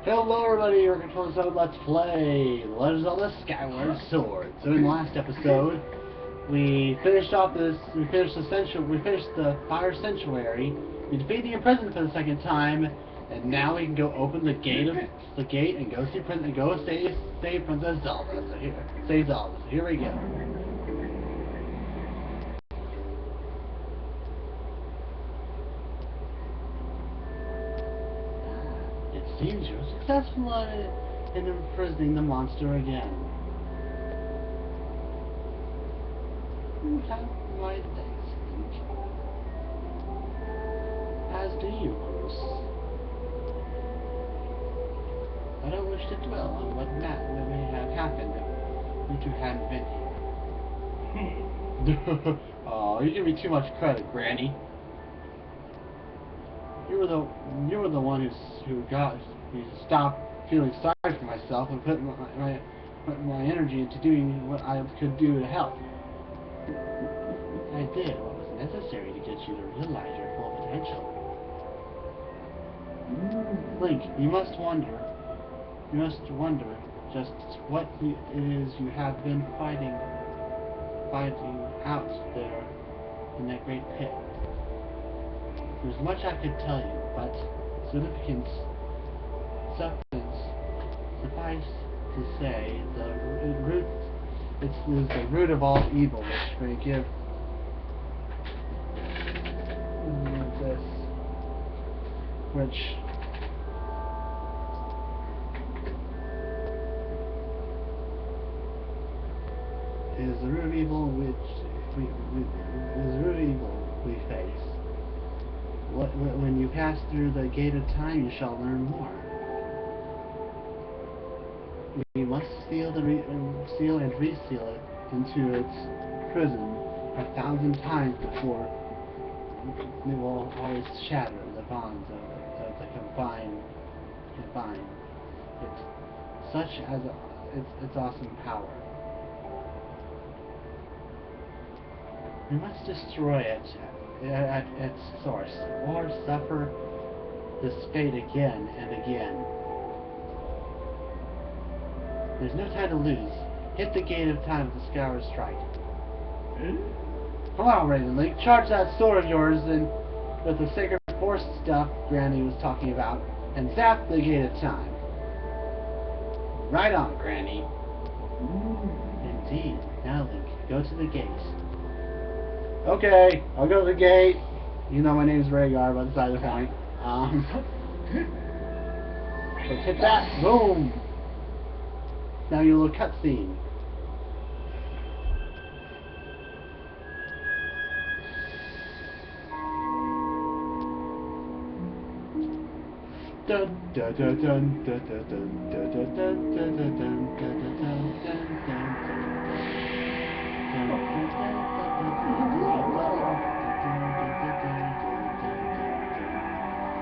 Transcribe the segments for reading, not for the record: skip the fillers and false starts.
Hello everybody, we're going to Let's play Zelda Skyward Sword. So in the last episode, we finished the Fire Sanctuary, we defeated the Imprisoned for the second time, and now we can go open the gate and go see save Princess Zelda. So here we go. Seems you're successful in imprisoning the monster again. Why, thanks. As do you, Bruce. I don't wish to dwell on what may have happened if you two hadn't been here. Oh, you give me too much credit, Granny. You were the one who stopped feeling sorry for myself and put my energy into doing what I could do to help. I did what was necessary to get you to realize your full potential. Link, you must wonder just what it is you have been fighting out there in that great pit. There's much I could tell you, but substance suffice to say, the root is the root of all evil, which may give is the root of evil we face. When you pass through the gate of time, you shall learn more. We must seal and reseal it into its prison 1,000 times before we will always shatter the bonds of the combined. It's such as its awesome power. We must destroy it at its source, or suffer this fate again and again. There's no time to lose. Hit the gate of time with the Skyward strike. Come on, Raven Link, charge that sword of yours and with the sacred force stuff Granny was talking about, and zap the gate of time. Right on, Granny. Indeed. Now, Link, go to the gate. Okay, I'll go to the gate. You know my name's Rhaegar, but beside the point. Let's hit that. Boom! Now your little cutscene. Dun dun dun dun dun dun dun dun dun dun dun dun dun dun dun.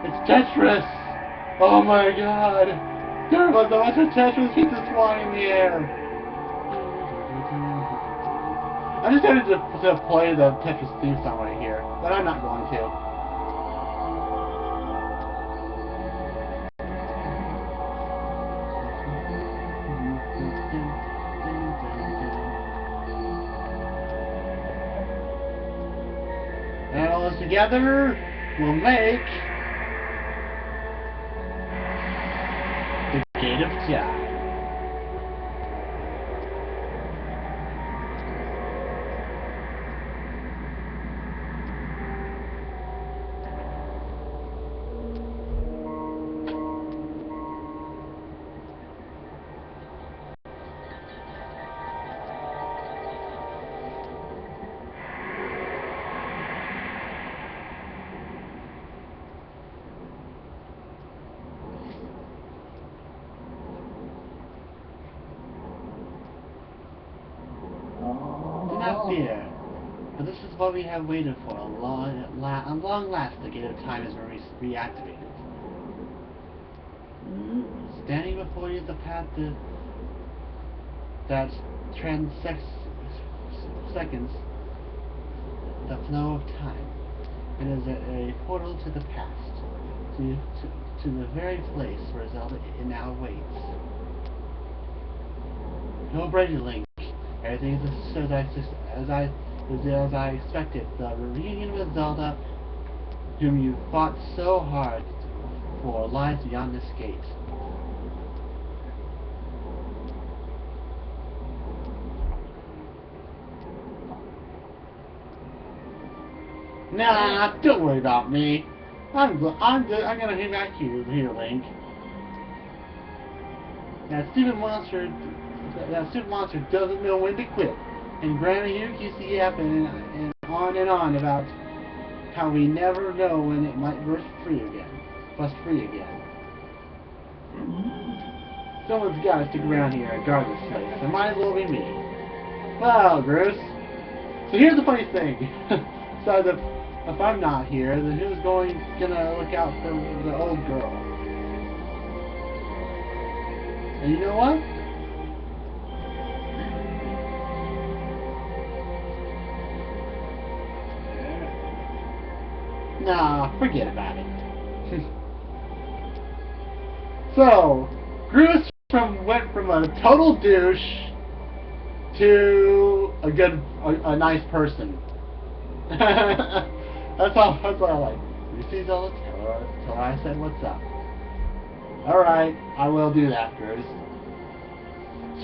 It's Tetris! Oh my god! There was a bunch of Tetris pieces flying in the air! I just wanted to play the Tetris theme song right here, but I'm not going to. And all this together will make the Gate of Time. Not fear, but this is what we have waited for. At long last, the Gate of Time is reactivated. Standing before you is the path that transects seconds the flow of time. It is a portal to the past. to the very place where Zelda now waits. No brainy Link. Everything is as I expected. The reunion with Zelda, whom you fought so hard for, lies beyond this gate. Nah, don't worry about me. I'm good. I'm gonna hang back here, Link. That stupid monster doesn't know when to quit. And Grandma UQCF and on about how we never know when it might bust free again. Someone's got to stick around here and guard this place. It might as well be me. Well, Bruce. So here's the funny thing. So if I'm not here, then who's gonna look out for the old girl? And you know what? Nah, forget about it. So, Bruce went from a total douche to a nice person. That's all I like. You see Zelda? Tell her I said what's up. Alright, I will do that, Bruce.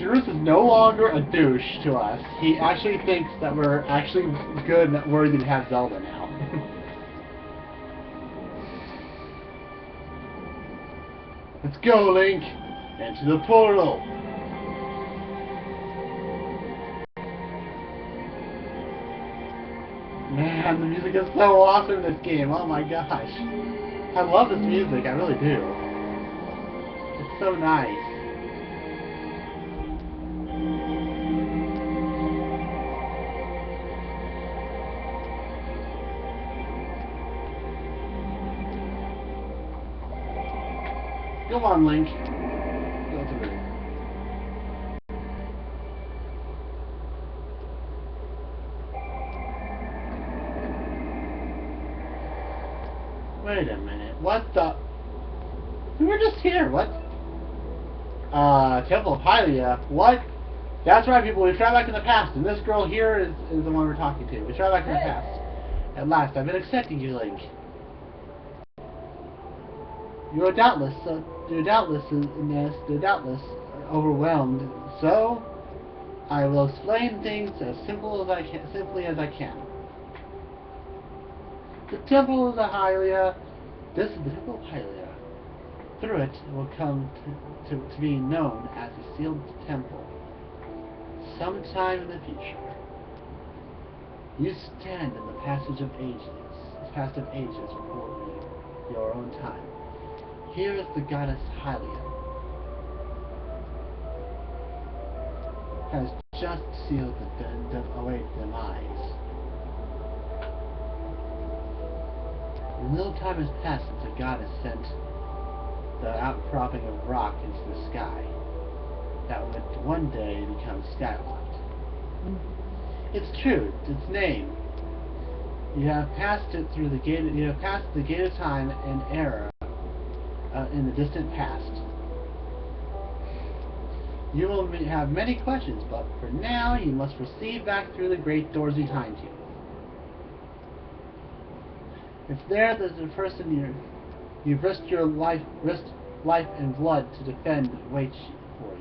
Bruce is no longer a douche to us. He actually thinks that we're actually good and worthy to have Zelda now. Let's go, Link! Into the portal! Man, the music is so awesome in this game. Oh my gosh. I love this music, I really do. It's so nice. Come on, Link. Go through it. Wait a minute. What the? We were just here. What? Temple of Hylia. What? That's right, people. We traveled back in the past, and this girl here is the one we're talking to. We traveled back in the past. At last, I've been accepting you, Link. You're doubtless overwhelmed. So, I will explain things as simply as I can. The Temple of the Hylia. This is the Temple of Hylia. Through it will come to be known as the Sealed Temple. Sometime in the future, you stand in the passage of ages before your own time. Here is the goddess Hylia, has just sealed the await demise. A little time has passed since the goddess sent the outcropping of rock into the sky that would one day become Skyward. It's true, its name. You have passed it through the gate. You have passed the gate of time and era in the distant past. You will have many questions, but for now you must proceed back through the great doors behind you. It's there that the person you've risked your life and blood to defend waits for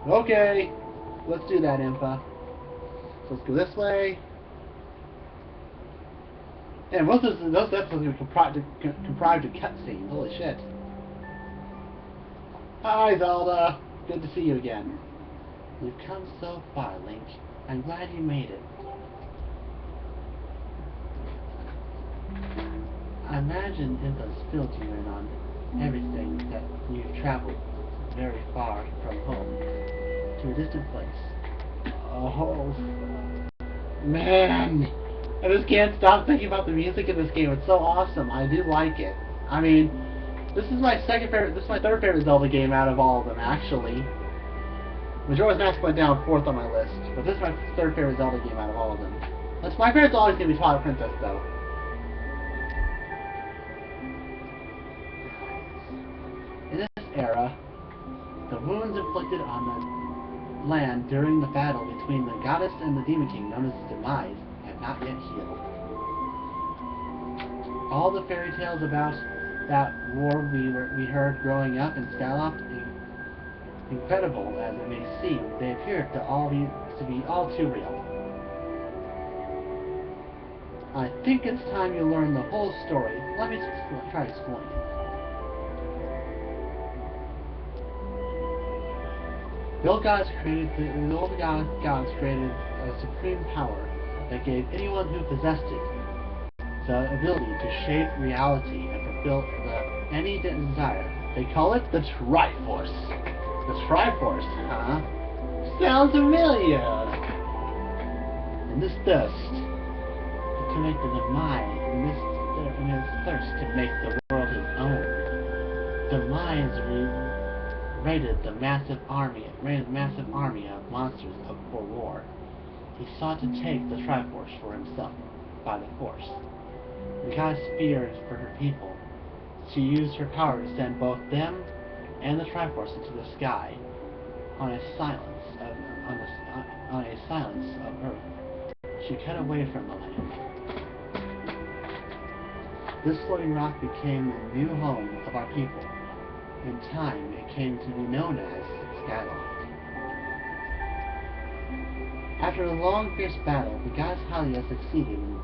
you. Okay, let's do that, Impa. So let's go this way. And most of those episodes are comprised of cutscenes. Holy shit. Hi, Zelda. Good to see you again. You've come so far, Link. I'm glad you made it. I imagine Impa's filled you in on everything that you've traveled very far from home to a distant place. Oh, man. I just can't stop thinking about the music in this game. It's so awesome. I do like it. I mean, this is my third favorite Zelda game out of all of them, actually. Majora's Mask went down 4th on my list, but this is my third favorite Zelda game out of all of them. My favorite's always going to be Twilight Princess, though. era, the wounds inflicted on the land during the battle between the goddess and the demon king, known as the Demise, had not yet healed. All the fairy tales about that war we heard growing up in Skyloft, incredible as it may seem, they appeared to be all too real. I think it's time you learn the whole story. Let me try to explain it. The old gods created a supreme power that gave anyone who possessed it the ability to shape reality and fulfill any desire. They call it the Triforce. The Triforce, huh? Sounds familiar. And this thirst to make the Demise, and his thirst to make the world his own. Demise raided the massive army of monsters for war. He sought to take the Triforce for himself by the force. The goddess feared for her people. She used her power to send both them and the Triforce into the sky on a silence of Earth. She cut away from the land. This floating rock became the new home of our people. In time, it came to be known as Skyward. After a long, fierce battle, the goddess Hylia succeeded in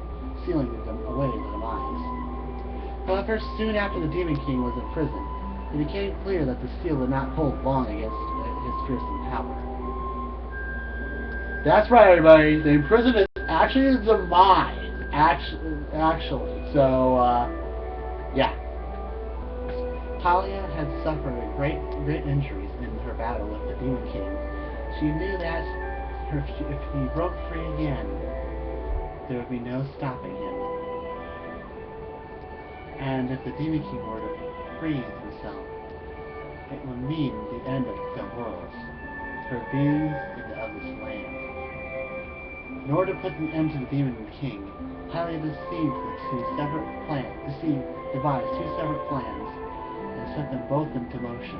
sealing away the Demise. However, soon after the Demon King was in prison, it became clear that the seal did not hold long against his fearsome power. That's right, everybody. The imprisonment is actually the Demise. Actually. So, yeah. Hylia had suffered great injuries in her battle with the Demon King. She knew that if he broke free again, there would be no stopping him. And if the Demon King were to free himself, it would mean the end of the world, her beings and of this land. In order to put an end to the Demon King, Hylia devised two separate plans and set them both into motion.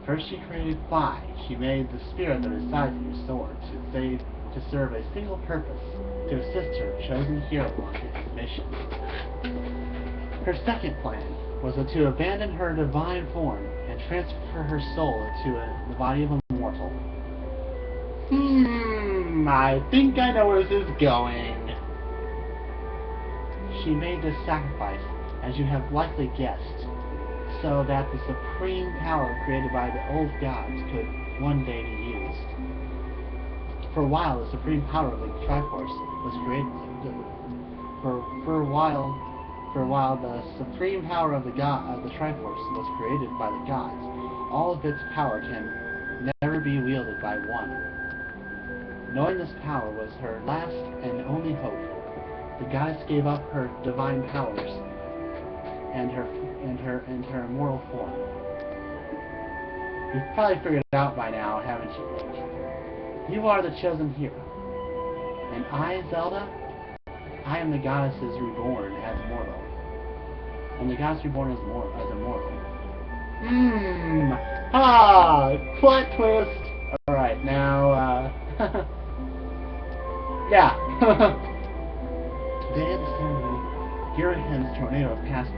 First she created 5. She made the spirit that resides in her sword to serve a single purpose, to assist her chosen hero on his mission. Her second plan was to abandon her divine form and transfer her soul into the body of a mortal. I think I know where this is going. She made this sacrifice, as you have likely guessed, so that the supreme power created by the old gods could one day be used. For a while, the supreme power of the Triforce was created. For a while, the supreme power of the Triforce was created by the gods. All of its power can never be wielded by one. Knowing this power was her last and only hope, the goddess gave up her divine powers and her immortal form. You've probably figured it out by now, haven't you? You are the chosen hero. And I, Zelda, I am the goddesses reborn as mortal. And the goddess reborn as immortal. Plot twist! Alright, now, yeah. Today at the ceremony, Girahen's tornado tossed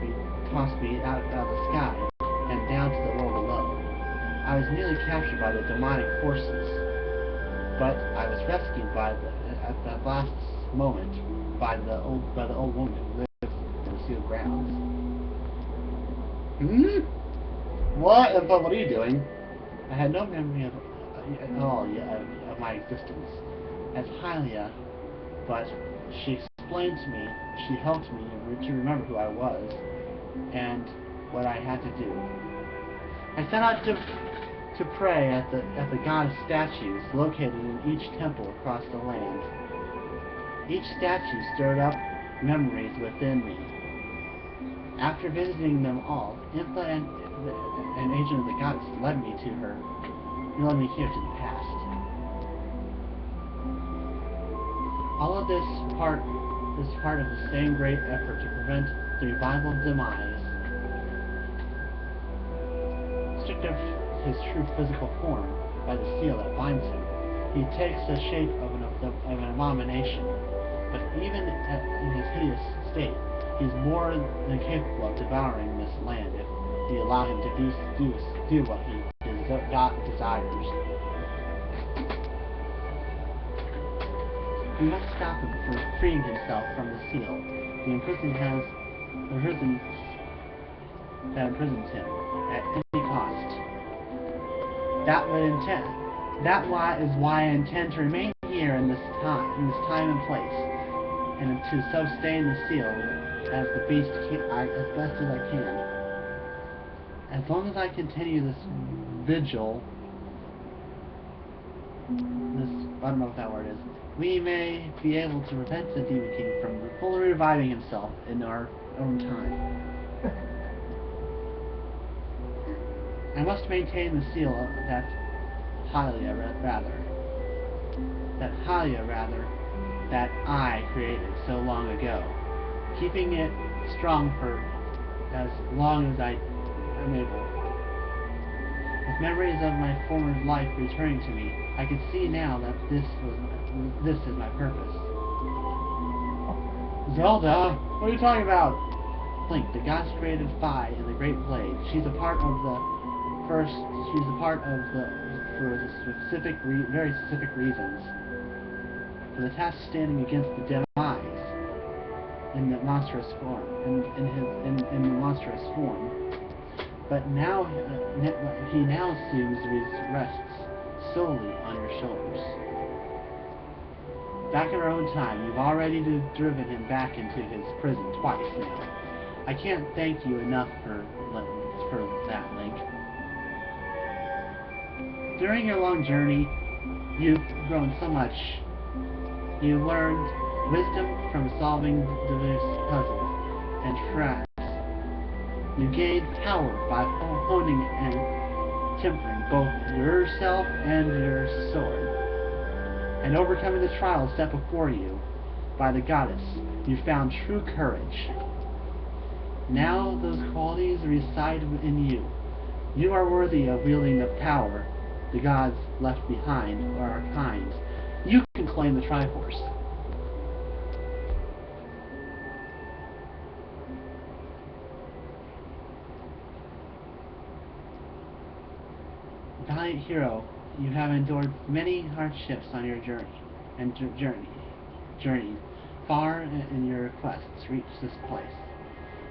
me out of the sky and down to the world below. I was nearly captured by the demonic forces, but I was rescued at that last moment by the old woman who lived in the sealed grounds. What? But what are you doing? I had no memory of my existence as Hylia, but she explained to me, she helped me to remember who I was and what I had to do. I set out to pray at the goddess statues located in each temple across the land. Each statue stirred up memories within me. After visiting them all, Impa and an agent of the goddess led me here to the past. All of this part of the same great effort to prevent the revival of demise. Stripped of his true physical form by the seal that binds him, he takes the shape of an abomination. But even in his hideous state, he is more than capable of devouring this land if we allow him to do what he desires. We must stop him from freeing himself from the seal. The prison that imprisons him at any cost. That is why I intend to remain here in this time and place, and to sustain the seal as best as I can. As long as I continue this vigil, I don't know what that word is, we may be able to prevent the Demon King from fully reviving himself in our own time. I must maintain the seal that Hylia that I created so long ago, keeping it strong for as long as I am able. With memories of my former life returning to me, I can see now that this is my purpose. Zelda, what are you talking about? Link, the gods created Phi in the Great Blade. She's a part of for very specific reasons. For the task standing against the demise in the monstrous form, in the monstrous form. But now he now assumes his rests solely on your shoulders. Back in our own time, you've already driven him back into his prison twice now. I can't thank you enough for that, Link. During your long journey, you've grown so much. You learned wisdom from solving diverse puzzles and traps. You gained power by honing and tempering both yourself and your sword. And overcoming the trials set before you by the goddess, you found true courage. Now those qualities reside in you. You are worthy of wielding the power the gods left behind or our kind. You can claim the Triforce. Valiant hero, you have endured many hardships on your journeyed far in your quest to reach this place.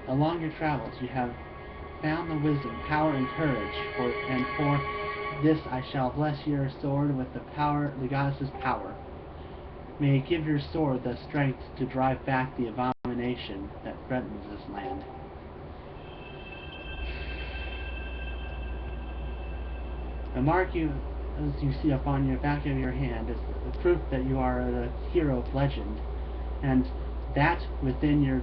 Along your travels, you have found the wisdom, power, and courage, and for this I shall bless your sword with the goddess's power. May it give your sword the strength to drive back the abomination that threatens this land. The mark as you see upon your back of your hand is the proof that you are a hero of legend, and that within you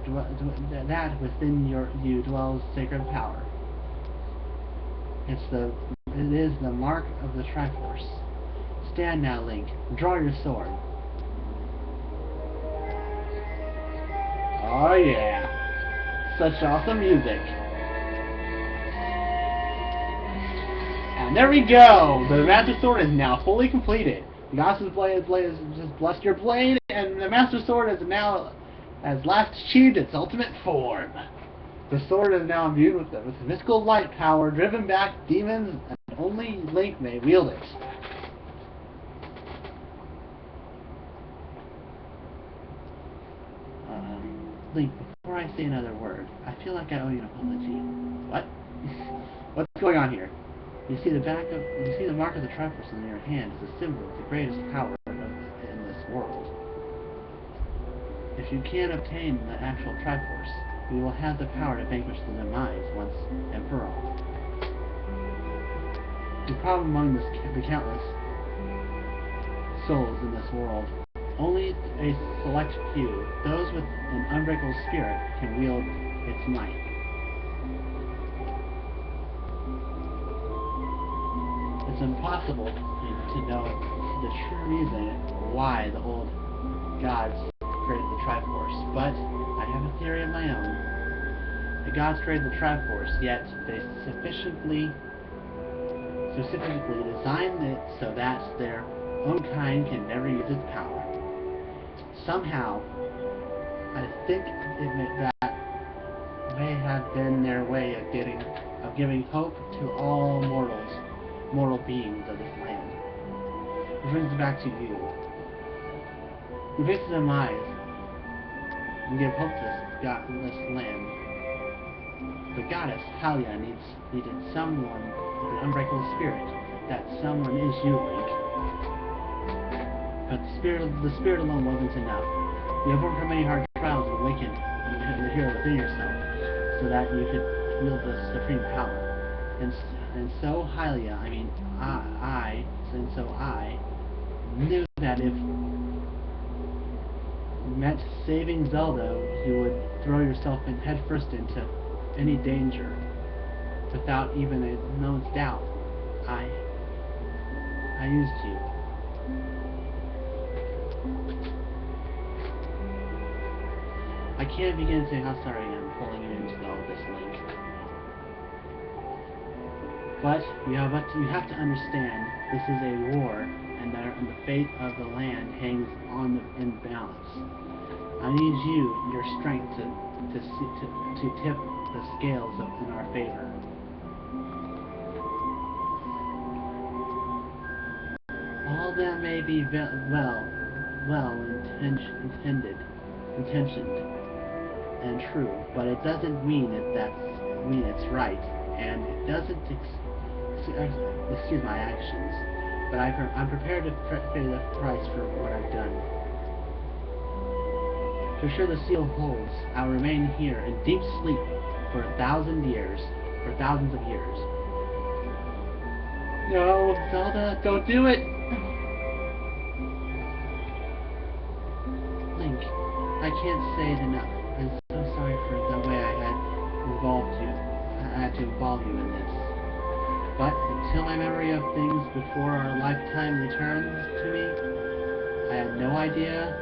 dwells sacred power. It is the mark of the Triforce. Stand now, Link. Draw your sword. Oh yeah! Such awesome music. And there we go! The Master Sword is now fully completed. The Goddess's Blade has just blessed your blade, and the Master Sword has last achieved its ultimate form. The sword is now imbued with mystical light power, driven back demons, and only Link may wield it. Link, before I say another word, I feel like I owe you an apology. What? What's going on here? You see the mark of the Triforce in your hand is a symbol of the greatest power in this world. If you can obtain the actual Triforce, we will have the power to vanquish the demise once and for all. The problem among the countless souls in this world, only a select few, those with an unbreakable spirit, can wield its might. It's impossible to know the true reason why the old gods created the Triforce, but I have a theory of my own. The gods created the Triforce, yet they specifically designed it so that their own kind can never use its power. Somehow, I think that may have been their way of giving hope to all mortal beings of this land. It brings it back to you. You fix the demise and give hope to this land. The goddess Halia needed someone with an unbreakable spirit. That someone is you, Link. But the spirit alone wasn't enough. You have worked for many hard trials to awaken the hero within yourself, so that you could wield the supreme power. And so Hylia, I knew that if it meant saving Zelda, you would throw yourself headfirst into any danger without even a moment's doubt. I used you. I can't begin to say how sorry I am pulling you into all this, Link. But you have to understand, this is a war, and the fate of the land hangs in balance. I need your strength to tip the scales in our favor. All that may be intentioned and true, but it doesn't mean it's right, and it doesn't excuse my actions. But I'm prepared to pay the price for what I've done. For sure the seal holds, I'll remain here in deep sleep for 1,000 years, for thousands of years. No, Zelda, don't do it! Link, I can't say it enough. I'm so sorry for the way I had to involve you in this. But until my memory of things before our lifetime returns to me, I had no idea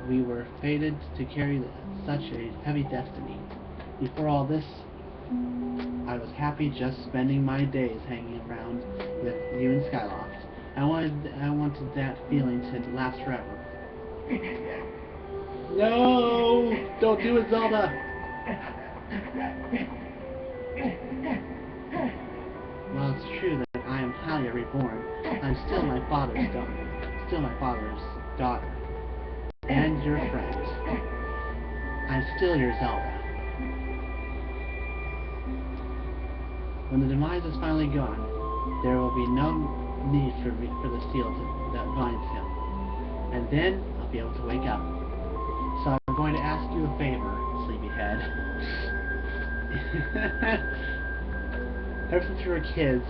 we were fated to carry such a heavy destiny. Before all this, I was happy just spending my days hanging around with you in Skyloft. I wanted that feeling to last forever. No! Don't do it, Zelda! While it's true that I am Hylia reborn, I'm still my father's daughter. And your friend. I'm still your Zelda. When the demise is finally gone, there will be no need for the seal that binds him. And then I'll be able to wake up. So I'm going to ask you a favor, sleepyhead. Ever since we were kids,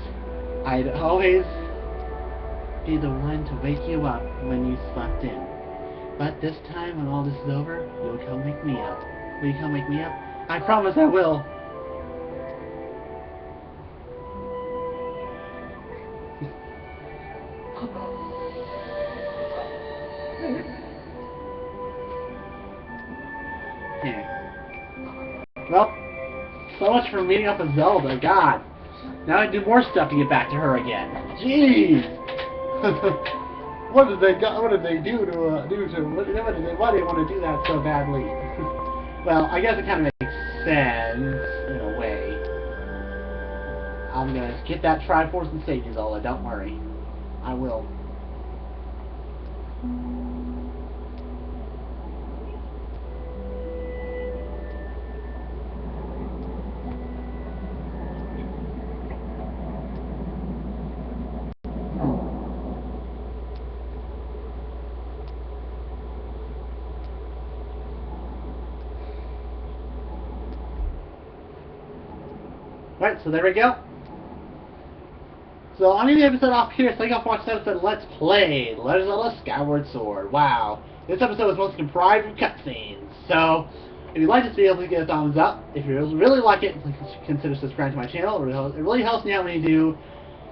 I'd always be the one to wake you up when you slept in. But this time, when all this is over, you'll come wake me up. Will you come wake me up? I promise I will! Well, so much for meeting up with Zelda, God. Now I do more stuff to get back to her again. Jeez! What did they do to why do they want to do that so badly? Well, I guess it kind of makes sense, in a way. I'm gonna get that Triforce and save you, Zelda, don't worry. I will. Right, so there we go. So I'm going to end the episode off here. Thank you all for watching this episode of Let's Play Legend of Zelda Skyward Sword. Wow. This episode was mostly comprised of cutscenes. So, if you like this video, please give it a thumbs up. If you really like it, please consider subscribing to my channel. It really helps me out when you do.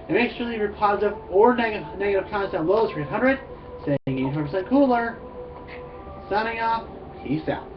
And make sure to leave your positive or negative comments down below. 300, saying 84% cooler. Signing off. Peace out.